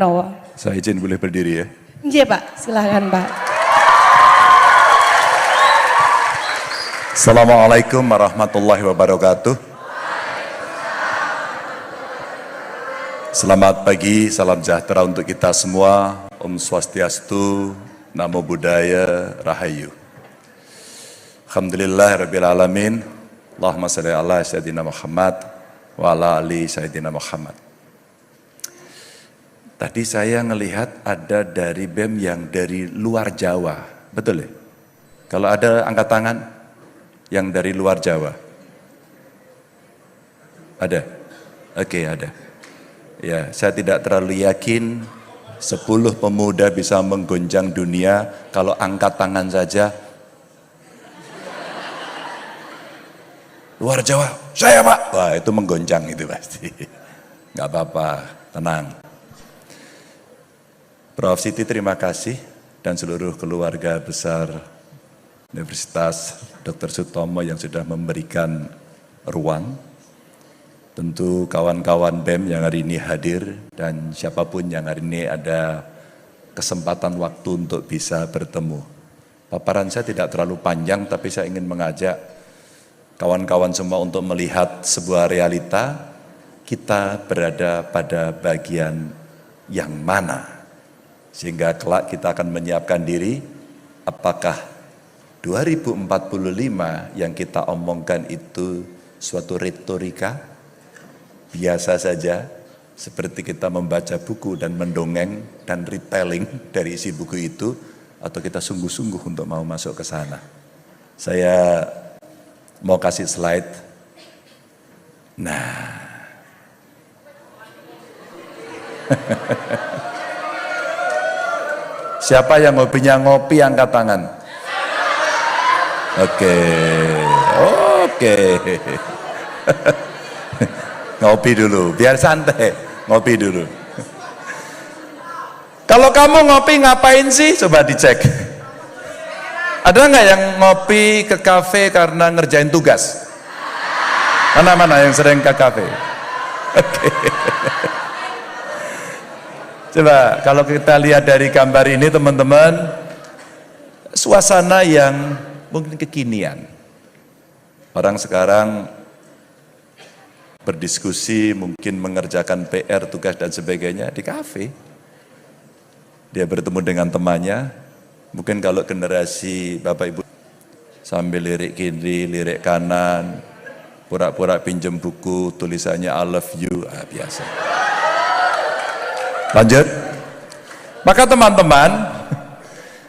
Nowo. Saya izin boleh berdiri ya? Iya Pak, silahkan Pak. Assalamualaikum warahmatullahi wabarakatuh. Selamat pagi, salam sejahtera untuk kita semua. Om Swastiastu, Namo Buddhaya, Rahayu. Alhamdulillah Rabbil Alamin. Allahumma salli ala Sayyidina Muhammad wa ala ali Sayyidina Muhammad. Tadi saya ngelihat ada dari BEM yang dari luar Jawa, betul ya? Kalau ada angkat tangan yang dari luar Jawa. Ada? Oke, ada. Ya, saya tidak terlalu yakin 10 pemuda bisa menggoncang dunia kalau angkat tangan saja. Luar Jawa, saya Pak. Wah, itu menggoncang itu pasti. Nggak apa-apa, tenang. Prof. Siti terima kasih dan seluruh keluarga besar Universitas Dr. Sutomo yang sudah memberikan ruang. Tentu kawan-kawan BEM yang hari ini hadir dan siapapun yang hari ini ada kesempatan waktu untuk bisa bertemu. Paparan saya tidak terlalu panjang tapi saya ingin mengajak kawan-kawan semua untuk melihat sebuah realita kita berada pada bagian yang mana. Sehingga kelak kita akan menyiapkan diri apakah 2045 yang kita omongkan itu suatu retorika biasa saja seperti kita membaca buku dan mendongeng dan retelling dari isi buku itu atau kita sungguh-sungguh untuk mau masuk ke sana. Saya mau kasih slide. Nah. Siapa yang hobinya ngopi angkat tangan? Oke. Ngopi dulu, biar santai. Ngopi dulu. Kalau kamu ngopi ngapain sih? Coba dicek. Ada nggak yang ngopi ke kafe karena ngerjain tugas? Mana yang sering ke kafe? Oke. Coba kalau kita lihat dari gambar ini teman-teman, suasana yang mungkin kekinian. Orang sekarang berdiskusi, mungkin mengerjakan PR, tugas dan sebagainya di kafe. Dia bertemu dengan temannya, mungkin kalau generasi Bapak Ibu sambil lirik kiri, lirik kanan, pura-pura pinjem buku, tulisannya I love you, biasa. Lanjut. Maka teman-teman,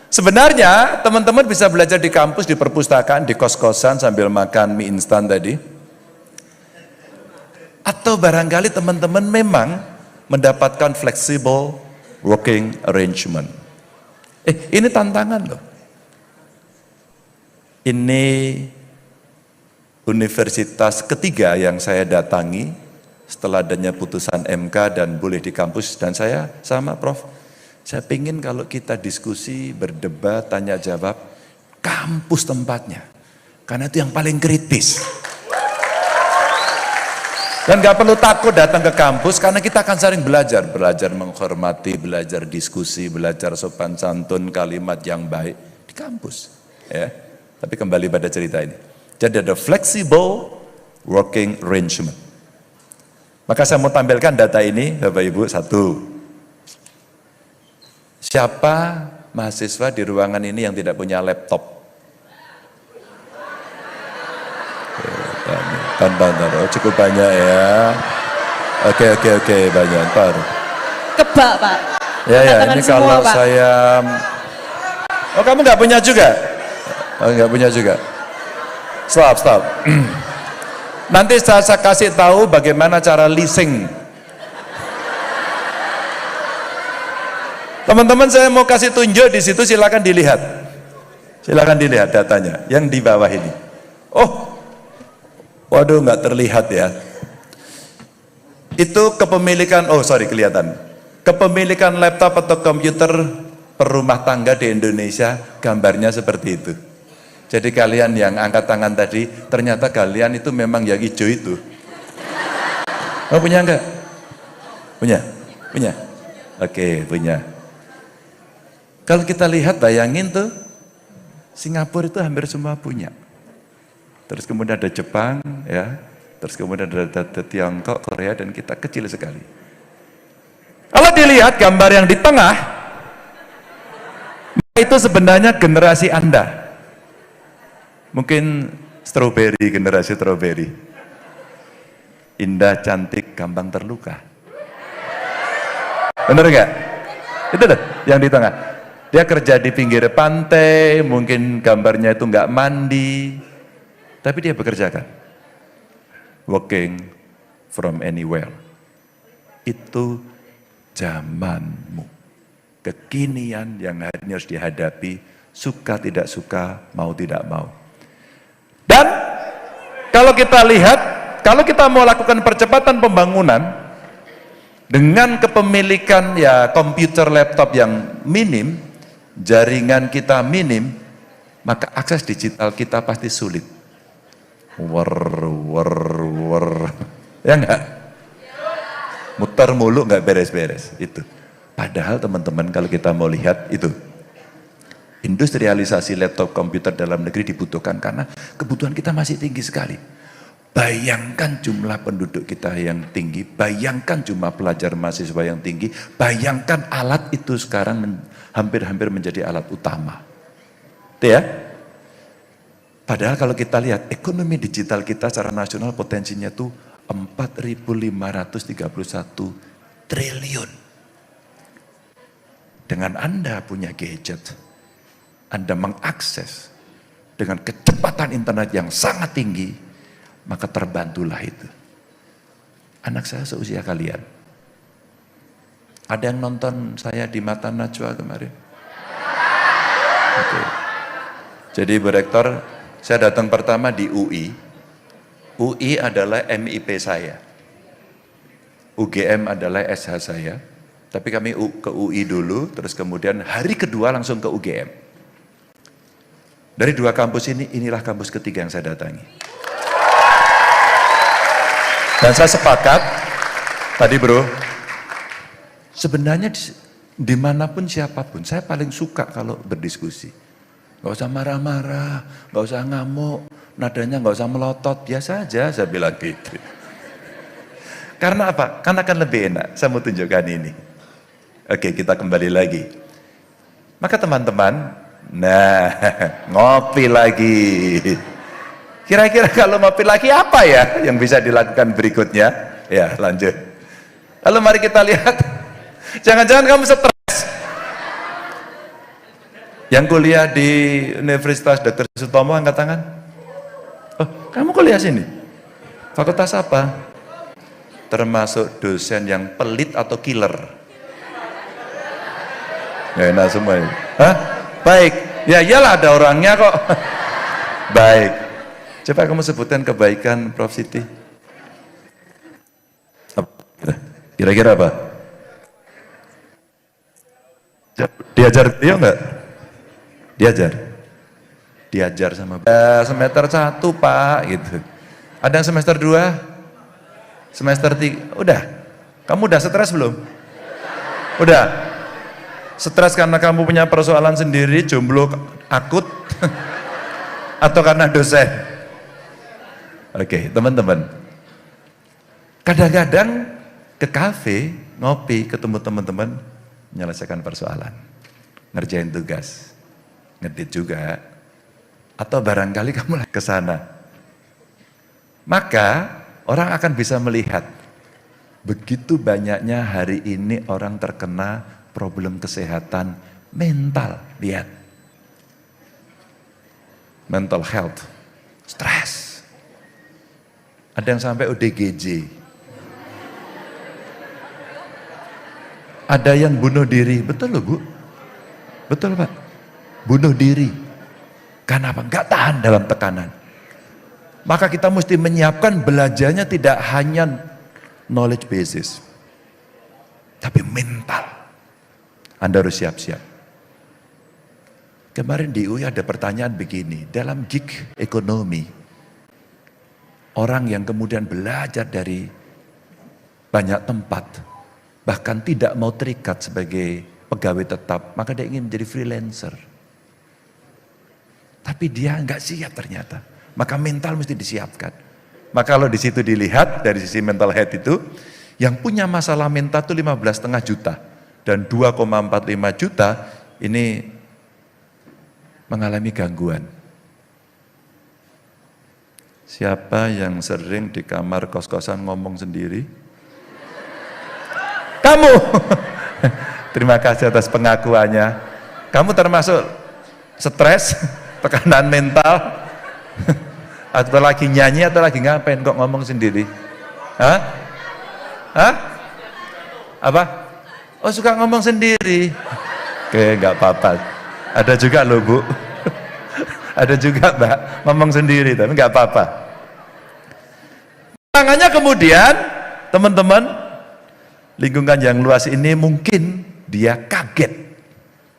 sebenarnya teman-teman bisa belajar di kampus, di perpustakaan, di kos-kosan sambil makan mie instan tadi. Atau barangkali teman-teman memang mendapatkan flexible working arrangement. Ini tantangan loh. Ini universitas ketiga yang saya datangi setelah adanya putusan MK dan boleh di kampus, dan saya sama Prof, saya pengen kalau kita diskusi, berdebat, tanya jawab, kampus tempatnya, karena itu yang paling kritis. Dan gak perlu takut datang ke kampus, karena kita akan sering belajar menghormati, belajar diskusi, belajar sopan santun, kalimat yang baik di kampus. Ya, tapi kembali pada cerita ini. Jadi ada flexible working arrangement. Maka saya mau tampilkan data ini, Bapak Ibu. Satu, siapa mahasiswa di ruangan ini yang tidak punya laptop? Oh, cukup banyak ya. Oke, banyak. Ntar. Kebak Pak. Ya, ini kalau Pak. Saya... Oh, kamu nggak punya juga? Oh, nggak punya juga. Stop. Nanti saya kasih tahu bagaimana cara leasing. Teman-teman, saya mau kasih tunjuk di situ, silakan dilihat. Silakan dilihat datanya yang di bawah ini. Oh, waduh, nggak terlihat ya. Itu kepemilikan, kelihatan. Kepemilikan laptop atau komputer per rumah tangga di Indonesia, gambarnya seperti itu. Jadi kalian yang angkat tangan tadi, ternyata kalian itu memang yang hijau itu. Oh, punya enggak? Punya? Oke, punya. Kalau kita lihat, bayangin tuh, Singapura itu hampir semua punya. Terus kemudian ada Jepang, ya. Terus kemudian ada Tiongkok, Korea, dan kita kecil sekali. Kalau dilihat gambar yang di tengah, itu sebenarnya generasi Anda. Mungkin strawberry, generasi strawberry. Indah, cantik, gampang terluka. Bener nggak? Itu deh yang di tengah. Dia kerja di pinggir pantai, mungkin gambarnya itu nggak mandi, tapi dia bekerja kan? Working from anywhere. Itu zamanmu. Kekinian yang hari ini harus dihadapi, suka tidak suka, mau tidak mau. Dan kalau kita lihat, kalau kita mau lakukan percepatan pembangunan, dengan kepemilikan ya komputer laptop yang minim, jaringan kita minim, maka akses digital kita pasti sulit. Ya enggak? Muter mulu enggak beres-beres itu. Padahal teman-teman kalau kita mau lihat itu, industrialisasi laptop komputer dalam negeri dibutuhkan karena kebutuhan kita masih tinggi sekali. Bayangkan jumlah penduduk kita yang tinggi, bayangkan jumlah pelajar mahasiswa yang tinggi, bayangkan alat itu sekarang hampir-hampir menjadi alat utama. Itu ya. Padahal kalau kita lihat ekonomi digital kita secara nasional potensinya itu 4.531 triliun. Dengan Anda punya gadget, Anda mengakses dengan kecepatan internet yang sangat tinggi, maka terbantulah itu. Anak saya seusia kalian. Ada yang nonton saya di Mata Najwa kemarin? Oke. Jadi Bu Rektor, saya datang pertama di UI. UI adalah MIP saya. UGM adalah SH saya. Tapi kami ke UI dulu, terus kemudian hari kedua langsung ke UGM. Dari dua kampus ini, inilah kampus ketiga yang saya datangi. Dan saya sepakat, tadi bro, sebenarnya dimanapun siapapun, saya paling suka kalau berdiskusi. Gak usah marah-marah, gak usah ngamuk, nadanya gak usah melotot, biasa aja saya bilang gitu. Karena apa? Karena akan lebih enak, saya mau tunjukkan ini. Oke, kita kembali lagi. Maka teman-teman, nah ngopi lagi. Kira-kira kalau ngopi lagi apa ya yang bisa dilakukan berikutnya? Ya lanjut. Lalu mari kita lihat. Jangan-jangan kamu stres. Yang kuliah di Universitas Dr. Sutomo angkat tangan. Oh, kamu kuliah sini? Fakultas apa? Termasuk dosen yang pelit atau killer? Ya enak semua ini. Hah? Baik. Ya iyalah ada orangnya kok. Baik. Coba kamu sebutkan kebaikan Prof. Siti. Kira-kira apa? Diajar beliau enggak? Diajar? Diajar sama semester 1 Pak gitu. Ada yang semester 2? Semester 3? Udah? Kamu udah stres belum? Udah? Stres karena kamu punya persoalan sendiri, jomblo akut? Atau karena dosen? Oke, teman-teman. Kadang-kadang ke kafe, ngopi, ketemu teman-teman, menyelesaikan persoalan. Ngerjain tugas. Ngedit juga. Atau barangkali kamu ke sana. Maka orang akan bisa melihat begitu banyaknya hari ini orang terkena problem kesehatan mental. Lihat. Mental health. Stres. Ada yang sampai ODGJ. Ada yang bunuh diri. Betul loh Bu? Betul Pak? Bunuh diri. Karena apa? Nggak tahan dalam tekanan. Maka kita mesti menyiapkan belajarnya tidak hanya knowledge basis. Tapi mental. Anda harus siap-siap. Kemarin di UI ada pertanyaan begini. Dalam gig ekonomi, orang yang kemudian belajar dari banyak tempat, bahkan tidak mau terikat sebagai pegawai tetap, maka dia ingin menjadi freelancer. Tapi dia nggak siap ternyata, maka mental mesti disiapkan. Maka kalau di situ dilihat dari sisi mental health itu, yang punya masalah mental itu 15,5 juta dan 2,45 juta ini mengalami gangguan. Siapa yang sering di kamar kos-kosan ngomong sendiri? Kamu. Terima kasih atas pengakuannya. Kamu termasuk stres, tekanan mental, atau lagi nyanyi atau lagi ngapain kok ngomong sendiri? Hah? Hah? Apa? Oh, suka ngomong sendiri. Oke, nggak apa-apa. Ada juga loh, Bu. Ada juga, Mbak, ngomong sendiri, tapi nggak apa-apa. Tangannya kemudian, teman-teman, lingkungan yang luas ini mungkin dia kaget.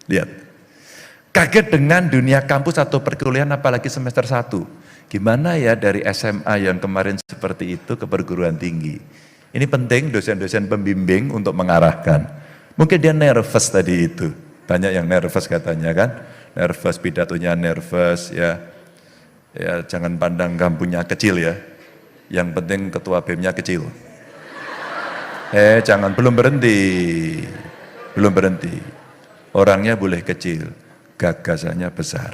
Lihat. Kaget dengan dunia kampus atau perkuliahan apalagi semester 1. Gimana ya dari SMA yang kemarin seperti itu ke perguruan tinggi. Ini penting dosen-dosen pembimbing untuk mengarahkan. Mungkin dia nervous tadi itu. Banyak yang nervous katanya kan. Nervous, pidatonya nervous ya. Ya jangan pandang kampungnya kecil ya. Yang penting ketua BEM-nya kecil. Jangan, belum berhenti. Belum berhenti. Orangnya boleh kecil, gagasannya besar.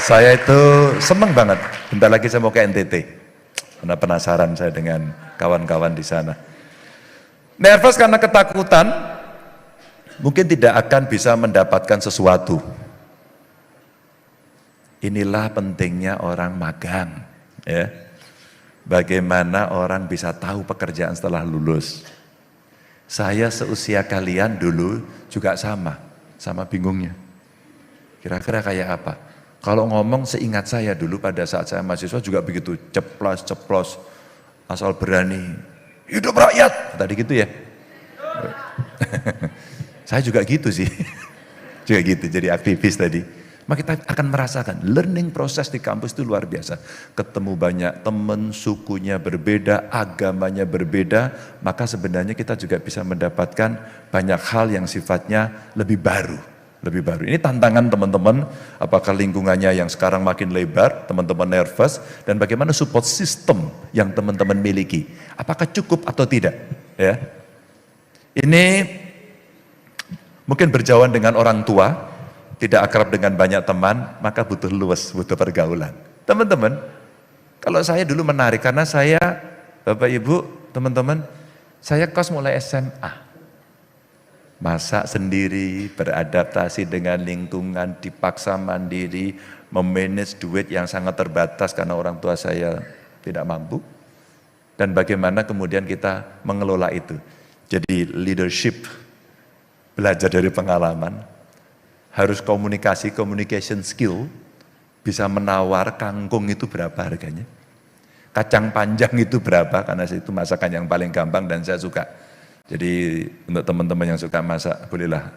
Saya itu seneng banget, bentar lagi saya mau ke NTT. Karena penasaran saya dengan kawan-kawan di sana. Nervous karena ketakutan, mungkin tidak akan bisa mendapatkan sesuatu. Inilah pentingnya orang magang. Ya. Bagaimana orang bisa tahu pekerjaan setelah lulus. Saya seusia kalian dulu juga sama bingungnya. Kira-kira kayak apa? Kalau ngomong seingat saya dulu pada saat saya mahasiswa juga begitu, ceplos, asal berani, hidup rakyat, tadi gitu ya. Saya juga gitu sih, juga gitu, jadi aktivis tadi. Maka kita akan merasakan learning proses di kampus itu luar biasa. Ketemu banyak teman, sukunya berbeda, agamanya berbeda, maka sebenarnya kita juga bisa mendapatkan banyak hal yang sifatnya lebih baru. Ini tantangan teman-teman, apakah lingkungannya yang sekarang makin lebar, teman-teman nervous, dan bagaimana support system yang teman-teman miliki. Apakah cukup atau tidak? Ya. Ini mungkin berjauhan dengan orang tua, tidak akrab dengan banyak teman, maka butuh luas, butuh pergaulan. Teman-teman, kalau saya dulu menarik, karena saya, Bapak Ibu, teman-teman, saya kos mulai SMA. Masak sendiri, beradaptasi dengan lingkungan, dipaksa mandiri, memanage duit yang sangat terbatas karena orang tua saya tidak mampu. Dan bagaimana kemudian kita mengelola itu. Jadi leadership, belajar dari pengalaman, harus komunikasi, communication skill, bisa menawar kangkung itu berapa harganya. Kacang panjang itu berapa, karena itu masakan yang paling gampang dan saya suka. Jadi untuk teman-teman yang suka masak, bolehlah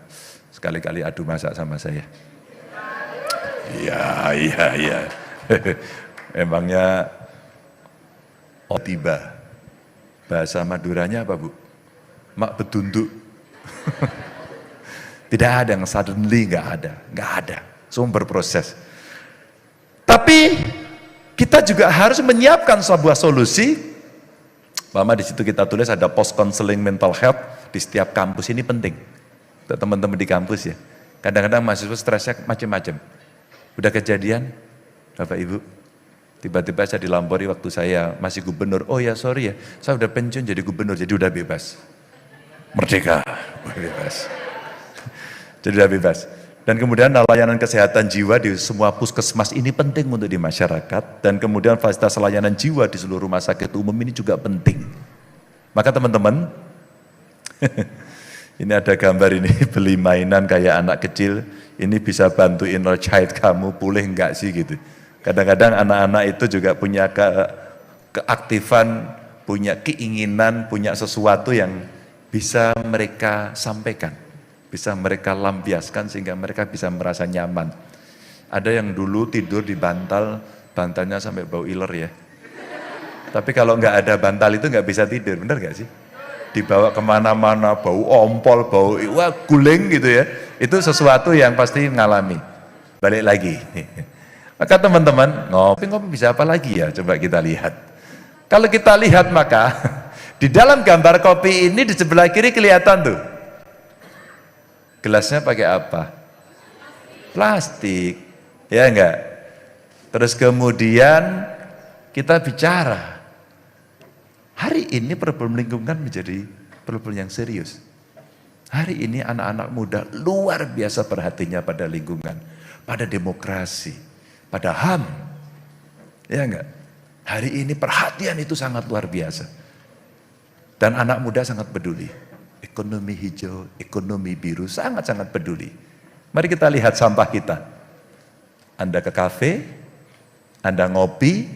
sekali-kali adu masak sama saya. Iya. Emangnya tiba. Bahasa Maduranya apa, Bu? Mak bedunduk. Tidak ada yang suddenly, nggak ada. Semua berproses. Tapi kita juga harus menyiapkan sebuah solusi. Mama di situ kita tulis ada post counseling mental health di setiap kampus, ini penting. Untuk teman-teman di kampus ya. Kadang-kadang mahasiswa stresnya macam-macam. Udah kejadian, Bapak Ibu, tiba-tiba saya dilampori waktu saya masih gubernur. Oh ya sorry ya, saya udah pensiun jadi gubernur, jadi udah bebas. Merdeka, bebas. Jadi udah bebas. Dan kemudian layanan kesehatan jiwa di semua puskesmas ini penting untuk di masyarakat. Dan kemudian fasilitas layanan jiwa di seluruh rumah sakit umum ini juga penting. Maka teman-teman, ini ada gambar ini, beli mainan kayak anak kecil, ini bisa bantu inner child kamu pulih enggak sih gitu. Kadang-kadang anak-anak itu juga punya keaktifan, punya keinginan, punya sesuatu yang bisa mereka sampaikan. Bisa mereka lampiaskan sehingga mereka bisa merasa nyaman. Ada yang dulu tidur di bantalnya sampai bau iler ya. Tapi kalau nggak ada bantal itu nggak bisa tidur, bener nggak sih? Dibawa kemana-mana, bau ompol, bau wah guling gitu ya. Itu sesuatu yang pasti ngalami. Balik lagi. Maka teman-teman, ngopi-ngopi bisa apa lagi ya? Coba kita lihat. Kalau kita lihat maka di dalam gambar kopi ini di sebelah kiri kelihatan tuh. Gelasnya pakai apa? Plastik. Ya enggak? Terus kemudian kita bicara. Hari ini problem lingkungan menjadi problem yang serius. Hari ini anak-anak muda luar biasa perhatiannya pada lingkungan, pada demokrasi, pada HAM. Ya enggak? Hari ini perhatian itu sangat luar biasa. Dan anak muda sangat peduli. Ekonomi hijau, ekonomi biru sangat-sangat peduli. Mari kita lihat sampah kita. Anda ke kafe, Anda ngopi,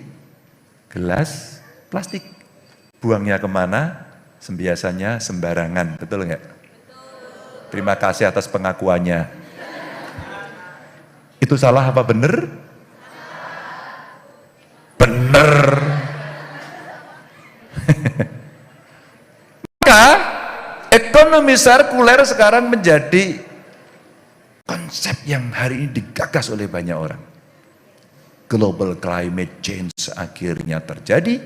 gelas plastik. Buangnya kemana? Biasanya sembarangan, betul nggak? Terima kasih atas pengakuannya. Itu salah apa benar? Benar. Maka ekonomi sirkuler sekarang menjadi konsep yang hari ini digagas oleh banyak orang. Global climate change akhirnya terjadi,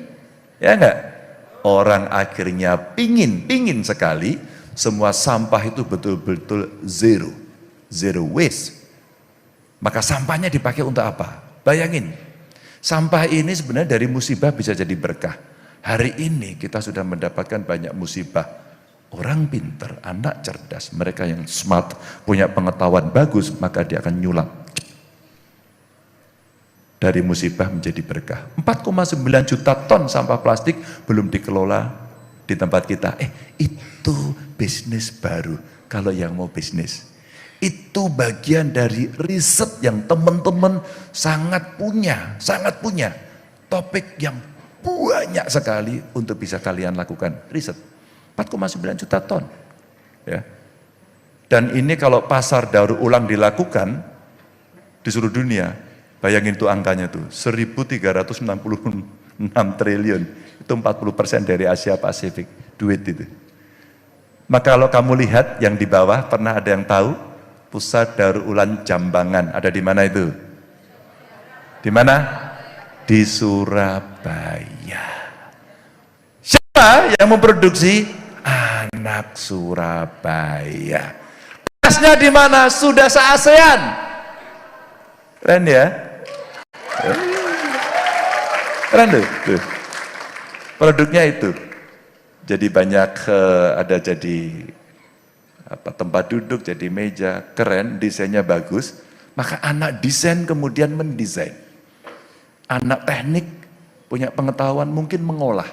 ya enggak? Orang akhirnya pingin sekali semua sampah itu betul-betul zero waste. Maka sampahnya dipakai untuk apa? Bayangin, sampah ini sebenarnya dari musibah bisa jadi berkah. Hari ini kita sudah mendapatkan banyak musibah. Orang pinter, anak cerdas, mereka yang smart, punya pengetahuan bagus, maka dia akan nyulap. Dari musibah menjadi berkah. 4,9 juta ton sampah plastik belum dikelola di tempat kita. Itu bisnis baru. Kalau yang mau bisnis. Itu bagian dari riset yang teman-teman sangat punya. Topik yang banyak sekali untuk bisa kalian lakukan. Riset. 4,9 juta ton. Ya. Dan ini kalau pasar daur ulang dilakukan di seluruh dunia, bayangin tuh angkanya tuh, 1.366 triliun, itu 40% dari Asia Pasifik, duit itu. Maka kalau kamu lihat yang di bawah, pernah ada yang tahu? Pusat Daur Ulang Jambangan, ada di mana itu? Di mana? Di Surabaya. Siapa yang memproduksi? Anak Surabaya. Kelasnya di mana? Sudah se-ASEAN. Keren ya? Keren tuh. Produknya itu. Jadi banyak ada jadi tempat duduk, jadi meja, keren, desainnya bagus. Maka anak desain kemudian mendesain. Anak teknik punya pengetahuan mungkin mengolah.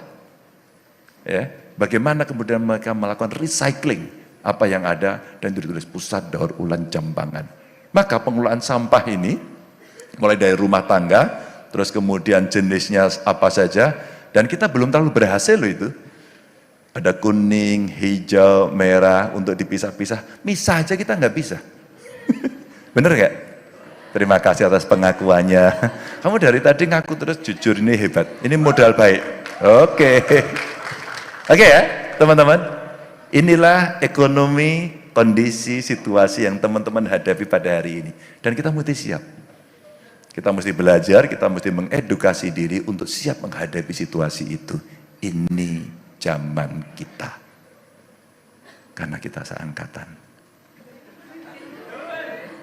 Ya, bagaimana kemudian mereka melakukan recycling apa yang ada dan ditulis Pusat Daur Ulang Jambangan. Maka pengelolaan sampah ini mulai dari rumah tangga, terus kemudian jenisnya apa saja, dan kita belum terlalu berhasil loh itu. Ada kuning, hijau, merah untuk dipisah-pisah. Misah aja kita nggak bisa. Bener nggak? Terima kasih atas pengakuannya. Kamu dari tadi ngaku terus jujur, ini hebat. Ini modal baik. Oke ya teman-teman. Inilah ekonomi, kondisi, situasi yang teman-teman hadapi pada hari ini. Dan kita mesti siap. Kita mesti belajar, kita mesti mengedukasi diri untuk siap menghadapi situasi itu. Ini zaman kita. Karena kita seangkatan.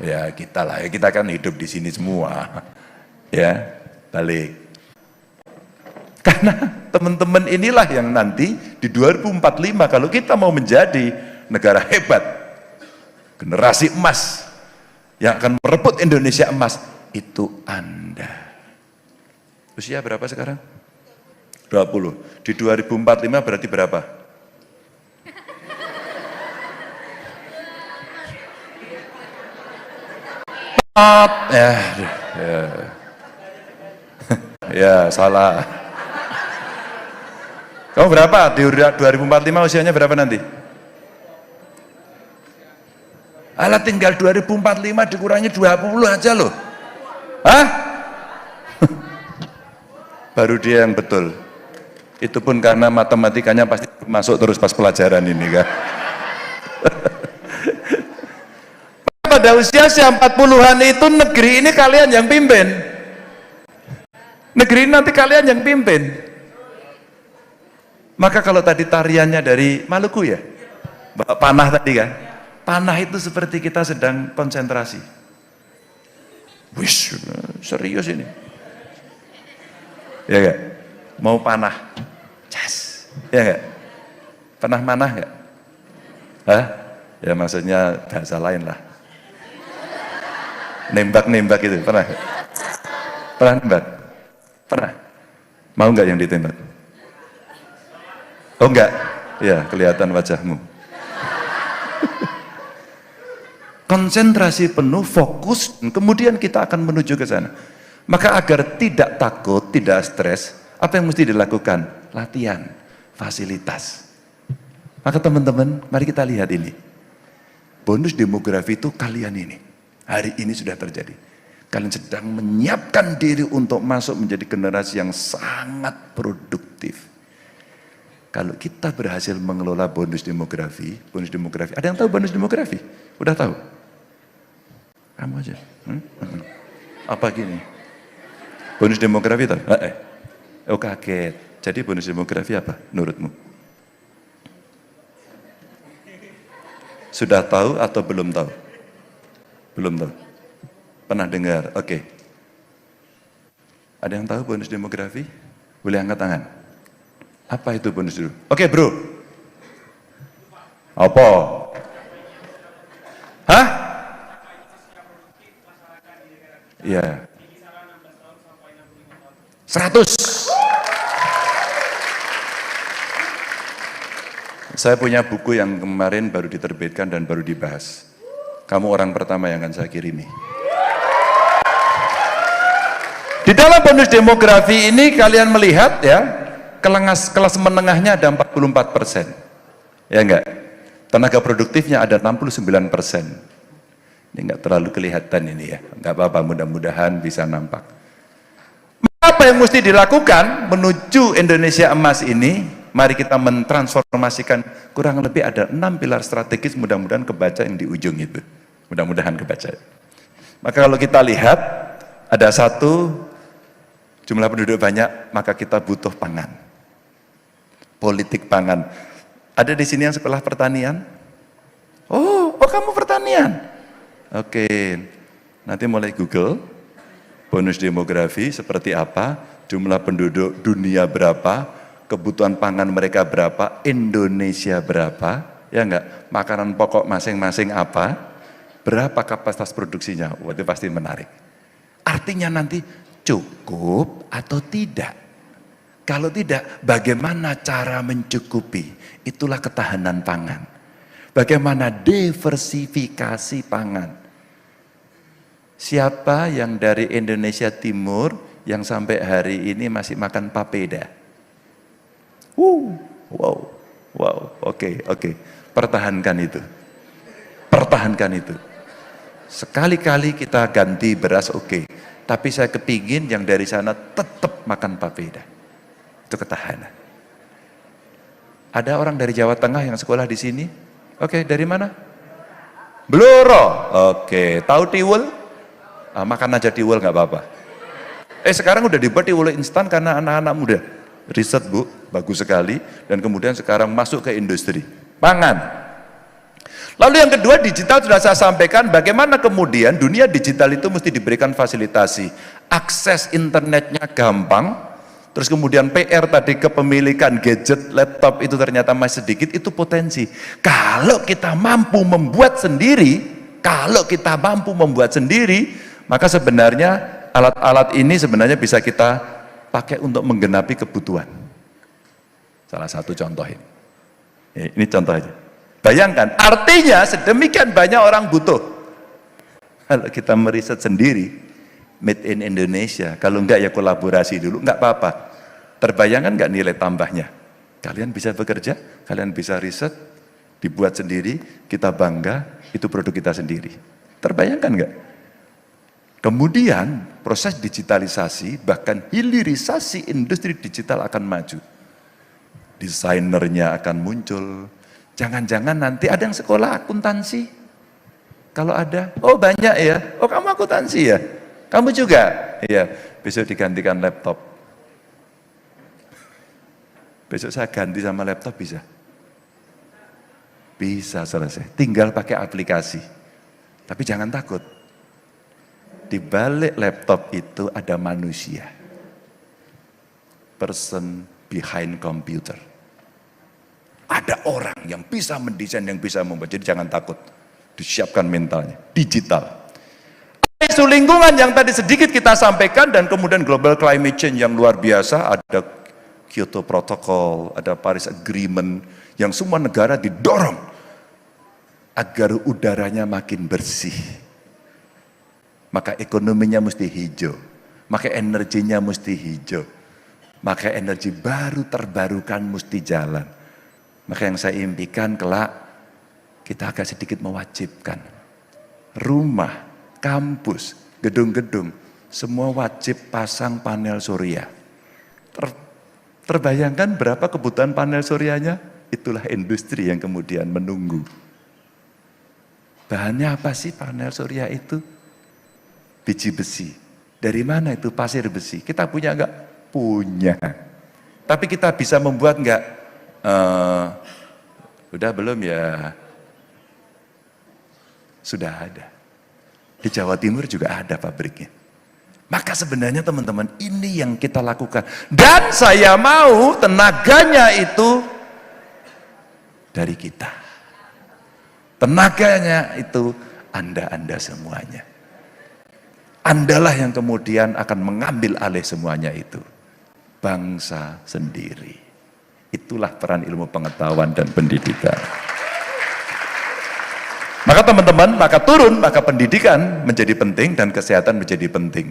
Ya kita lah, ya kita kan hidup di sini semua. Ya, balik. Karena teman-teman inilah yang nanti di 2045 kalau kita mau menjadi negara hebat, generasi emas yang akan merebut Indonesia emas, itu Anda. Usia berapa sekarang? 20. Di 2045 berarti berapa? Ya, salah. Kamu berapa? Di 2045 usianya berapa nanti? Alah tinggal 2045 dikurangi 20 aja loh. Hah? Baru dia yang betul. Itu pun karena matematikanya pasti masuk terus pas pelajaran ini kan. Pada usia 40-an itu negeri ini kalian yang pimpin. Negeri ini nanti kalian yang pimpin. Maka kalau tadi tariannya dari Maluku ya, panah tadi kan, panah itu seperti kita sedang konsentrasi. Wih, serius ini. Ya gak? Mau panah, cas, ya gak? Pernah manah gak? Hah? Ya maksudnya bahasa lain lah. Nembak-nembak itu, pernah? Pernah nembak? Pernah? Mau nggak yang ditembak? Oh enggak? Ya, kelihatan wajahmu. Konsentrasi penuh, fokus, kemudian kita akan menuju ke sana. Maka agar tidak takut, tidak stres, apa yang mesti dilakukan? Latihan, fasilitas. Maka teman-teman, mari kita lihat ini. Bonus demografi itu kalian ini. Hari ini sudah terjadi. Kalian sedang menyiapkan diri untuk masuk menjadi generasi yang sangat produktif. Kalau kita berhasil mengelola bonus demografi, ada yang tahu bonus demografi? Udah tahu? Kamu aja. Apa gini? Bonus demografi tahu? Oh kaget. Jadi bonus demografi apa menurutmu? Sudah tahu atau belum tahu? Belum tahu? Pernah dengar? Oke. Ada yang tahu bonus demografi? Boleh angkat tangan. Apa itu bonus dulu? Oke bro. Apa? Hah? Iya. 100. Saya punya buku yang kemarin baru diterbitkan dan baru dibahas. Kamu orang pertama yang akan saya kirimi. Di dalam bonus demografi ini kalian melihat ya, kelas menengahnya ada 44%. Ya enggak? Tenaga produktifnya ada 69%. Ini enggak terlalu kelihatan ini ya. Enggak apa-apa, mudah-mudahan bisa nampak. Apa yang mesti dilakukan menuju Indonesia emas ini? Mari kita mentransformasikan, kurang lebih ada 6 pilar strategis, mudah-mudahan kebaca yang di ujung itu. Mudah-mudahan kebaca. Maka kalau kita lihat, ada satu, jumlah penduduk banyak, maka kita butuh pangan. Politik pangan. Ada di sini yang sekolah pertanian? Oh kamu pertanian? Oke, nanti mulai Google, bonus demografi seperti apa, jumlah penduduk dunia berapa, kebutuhan pangan mereka berapa, Indonesia berapa, ya enggak, makanan pokok masing-masing apa, berapa kapasitas produksinya, wah itu pasti menarik. Artinya nanti cukup atau tidak. Kalau tidak, bagaimana cara mencukupi? Itulah ketahanan pangan. Bagaimana diversifikasi pangan. Siapa yang dari Indonesia Timur yang sampai hari ini masih makan papeda? Oke. Pertahankan itu. Pertahankan itu. Sekali-kali kita ganti beras oke. Tapi saya kepingin yang dari sana tetap makan papeda. Itu ketahanan. Ada orang dari Jawa Tengah yang sekolah di sini? Oke, dari mana? Bluro. Oke, tahu tiwul? Makan aja tiwul nggak apa-apa. Sekarang udah dibuat tiwul instan karena anak-anak muda. Riset Bu, bagus sekali. Dan kemudian sekarang masuk ke industri. Pangan. Lalu yang kedua, digital sudah saya sampaikan, bagaimana kemudian dunia digital itu mesti diberikan fasilitasi. Akses internetnya gampang, terus kemudian PR tadi kepemilikan gadget, laptop itu ternyata masih sedikit, itu potensi. Kalau kita mampu membuat sendiri, maka sebenarnya alat-alat ini sebenarnya bisa kita pakai untuk menggenapi kebutuhan. Salah satu contoh ini. Ini contoh aja. Bayangkan, artinya sedemikian banyak orang butuh. Kalau kita meriset sendiri, made in Indonesia, kalau enggak ya kolaborasi dulu, enggak apa-apa. Terbayangkan enggak nilai tambahnya? Kalian bisa bekerja, kalian bisa riset, dibuat sendiri, kita bangga, itu produk kita sendiri. Terbayangkan enggak? Kemudian proses digitalisasi, bahkan hilirisasi industri digital akan maju. desainernya akan muncul. Jangan-jangan nanti ada yang sekolah akuntansi. Kalau ada, oh banyak ya, oh kamu akuntansi ya, kamu juga, iya, besok digantikan laptop. Besok saya ganti sama laptop bisa? Bisa selesai, tinggal pakai aplikasi. Tapi jangan takut, di balik laptop itu ada manusia. Person behind computer. Ada orang yang bisa mendesain, yang bisa membuat. Jadi jangan takut, disiapkan mentalnya, digital. Isu lingkungan yang tadi sedikit kita sampaikan, dan kemudian global climate change yang luar biasa, ada Kyoto Protocol, ada Paris Agreement, yang semua negara didorong agar udaranya makin bersih. Maka ekonominya mesti hijau, maka energinya mesti hijau, maka energi baru terbarukan mesti jalan. Maka yang saya impikan kelak, kita agak sedikit mewajibkan. Rumah, kampus, gedung-gedung, semua wajib pasang panel surya. Terbayangkan berapa kebutuhan panel suryanya? Itulah industri yang kemudian menunggu. Bahannya apa sih panel surya itu? Biji besi. Dari mana itu pasir besi? Kita punya enggak? Punya. Tapi kita bisa membuat enggak? Udah belum ya? Sudah ada. Di Jawa Timur juga ada pabriknya. Maka sebenarnya teman-teman, ini yang kita lakukan. Dan saya mau tenaganya itu dari kita. Tenaganya itu Anda semuanya. Andalah yang kemudian akan mengambil alih semuanya itu. Bangsa sendiri. Itulah peran ilmu pengetahuan dan pendidikan. Maka teman-teman, maka turun, maka pendidikan menjadi penting dan kesehatan menjadi penting.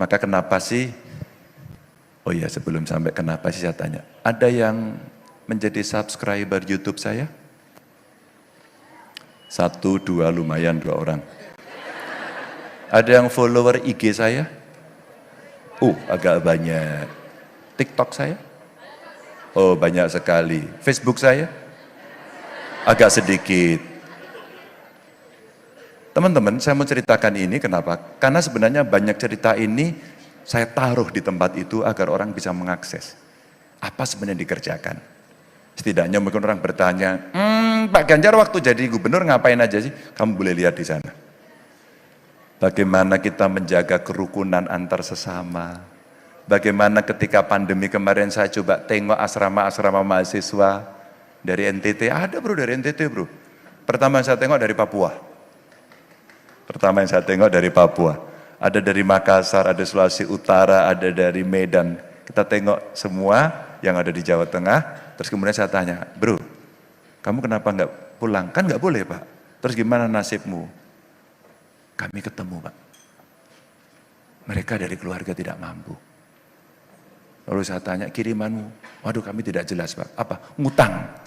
Maka kenapa sih, oh ya sebelum sampai kenapa sih saya tanya, ada yang menjadi subscriber YouTube saya? 1, 2, lumayan 2 orang. Ada yang follower IG saya? Agak banyak. TikTok saya? Oh banyak sekali. Facebook saya? Agak sedikit. Teman-teman, saya mau ceritakan ini kenapa? Karena sebenarnya banyak cerita ini saya taruh di tempat itu agar orang bisa mengakses. Apa sebenarnya dikerjakan? Setidaknya mungkin orang bertanya, Pak Ganjar waktu jadi gubernur ngapain aja sih? Kamu boleh lihat di sana. Bagaimana kita menjaga kerukunan antar sesama. Bagaimana ketika pandemi kemarin saya coba tengok asrama-asrama mahasiswa dari NTT. Ada bro dari NTT bro. Pertama yang saya tengok dari Papua. Ada dari Makassar, ada Sulawesi Utara, ada dari Medan. Kita tengok semua yang ada di Jawa Tengah. Terus kemudian saya tanya, bro, kamu kenapa nggak pulang? Kan nggak boleh Pak. Terus gimana nasibmu? Kami ketemu Pak. Mereka dari keluarga tidak mampu. Lalu saya tanya, kirimanmu? Waduh kami tidak jelas Pak. Apa? Ngutang.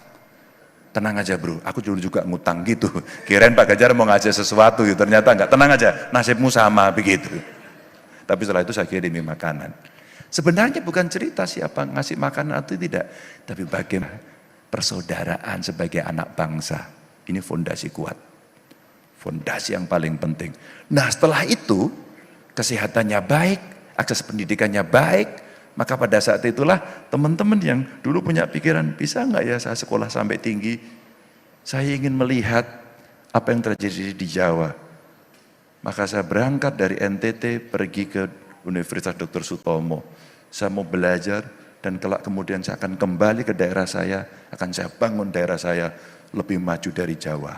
Tenang aja bro, aku dulu juga ngutang gitu. Kirain Pak Ganjar mau ngasih sesuatu, ternyata enggak. Tenang aja, nasibmu sama begitu. Tapi setelah itu saya kirimi makanan. Sebenarnya bukan cerita siapa ngasih makanan atau tidak. Tapi bagaimana persaudaraan sebagai anak bangsa. Ini fondasi kuat. Fondasi yang paling penting. Nah setelah itu, kesehatannya baik, akses pendidikannya baik, maka pada saat itulah teman-teman yang dulu punya pikiran, bisa nggak ya saya sekolah sampai tinggi? Saya ingin melihat apa yang terjadi di Jawa. Maka saya berangkat dari NTT pergi ke Universitas Dr. Sutomo. Saya mau belajar dan kelak kemudian saya akan kembali ke daerah saya, akan saya bangun daerah saya lebih maju dari Jawa.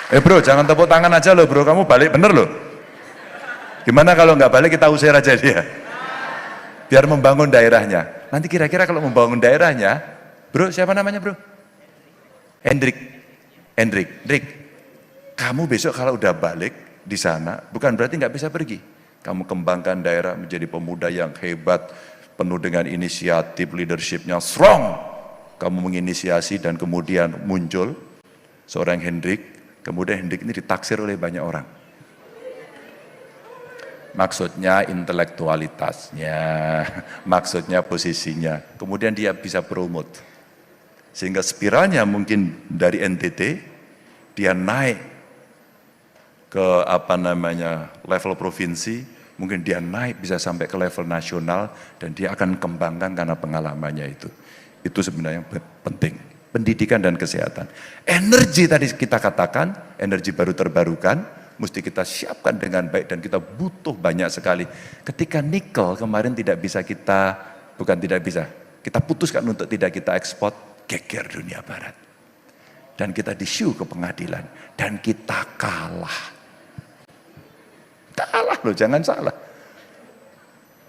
Bro, jangan tepuk tangan aja loh bro, kamu balik bener loh. Gimana kalau nggak balik kita usir aja dia. Biar membangun daerahnya. Nanti kira-kira kalau membangun daerahnya, bro siapa namanya bro? Hendrik, kamu besok kalau udah balik di sana, bukan berarti nggak bisa pergi. Kamu kembangkan daerah menjadi pemuda yang hebat, penuh dengan inisiatif, leadershipnya strong. Kamu menginisiasi dan kemudian muncul seorang Hendrik, kemudian Hendrik ini ditaksir oleh banyak orang. Maksudnya intelektualitasnya, maksudnya posisinya. Kemudian dia bisa promote. Sehingga spiralnya mungkin dari NTT, dia naik ke level provinsi, mungkin dia naik bisa sampai ke level nasional, dan dia akan kembangkan karena pengalamannya itu. Itu sebenarnya penting. Pendidikan dan kesehatan. Energi tadi kita katakan, energi baru terbarukan, mesti kita siapkan dengan baik dan kita butuh banyak sekali. Ketika nikel kemarin kita putuskan untuk tidak kita ekspor, geger dunia barat. Dan kita disyuh ke pengadilan dan kita kalah. Kalah loh, jangan salah.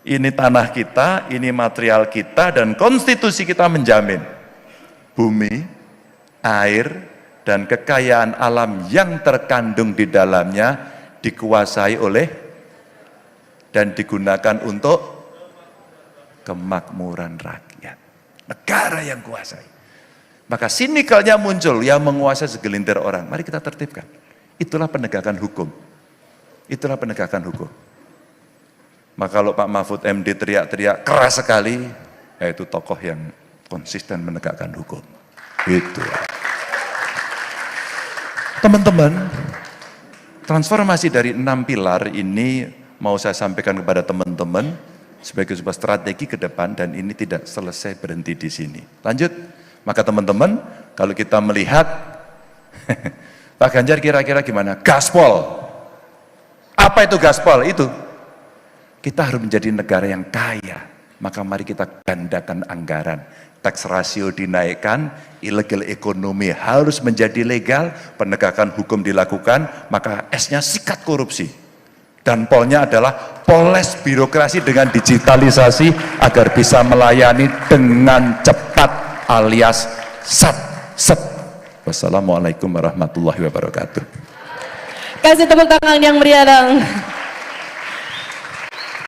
Ini tanah kita, ini material kita, dan konstitusi kita menjamin bumi, air, dan kekayaan alam yang terkandung di dalamnya dikuasai oleh dan digunakan untuk kemakmuran rakyat. Negara yang kuasai. Maka sinikalnya muncul yang menguasai segelintir orang. Mari kita tertibkan. Itulah penegakan hukum. Itulah penegakan hukum. Maka kalau Pak Mahfud MD teriak-teriak keras sekali, yaitu tokoh yang konsisten menegakkan hukum. Itu. Teman-teman, transformasi dari 6 pilar ini mau saya sampaikan kepada teman-teman sebagai sebuah strategi ke depan, dan ini tidak selesai berhenti di sini. Lanjut, maka teman-teman, kalau kita melihat Pak Ganjar kira-kira gimana? Gaspol. Apa itu gaspol? Itu kita harus menjadi negara yang kaya, maka mari kita gandakan anggaran. Tax ratio dinaikkan, illegal ekonomi harus menjadi legal, penegakan hukum dilakukan, maka S-nya sikat korupsi. Dan polnya adalah poles birokrasi dengan digitalisasi agar bisa melayani dengan cepat alias sat. Wassalamualaikum warahmatullahi wabarakatuh. Kasih tepuk tangan yang meriah dong.